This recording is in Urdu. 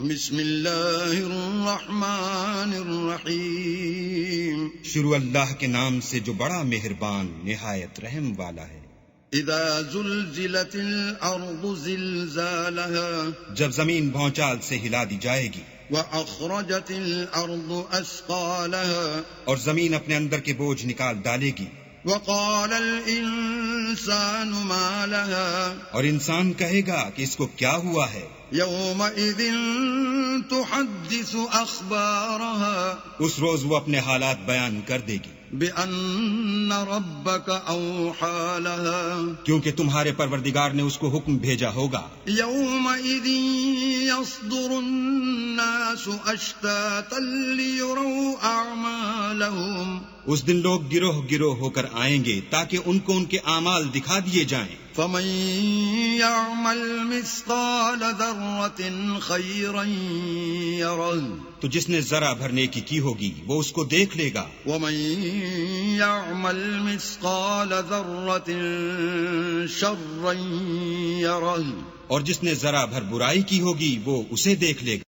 بسم اللہ الرحمن الرحیم. شروع اللہ کے نام سے جو بڑا مہربان نہایت رحم والا ہے. اذا زلزلت الارض زلزالها جب زمین بھونچال سے ہلا دی جائے گی. واخرجت الارض اثقالها اور زمین اپنے اندر کے بوجھ نکال ڈالے گی. وقال الانسان ما لها اور انسان کہے گا کہ اس کو کیا ہوا ہے. يومئذ تحدث اخبارها اس روز وہ اپنے حالات بیان کر دے گی بأن ربك اوحى لها کیونکہ تمہارے پروردگار نے اس کو حکم بھیجا ہوگا. يومئذ يصدر الناس اشتاتا ليروا اعمالهم اس دن لوگ گروہ گروہ ہو کر آئیں گے تاکہ ان کو ان کے اعمال دکھا دیے جائیں. فمن يعمل مثقال ذرة خيرا يره تو جس نے ذرا بھر نیکی کی ہوگی وہ اس کو دیکھ لے گا. ومن يعمل مثقال ذرة شرا يره اور جس نے ذرا بھر برائی کی ہوگی وہ اسے دیکھ لے گا.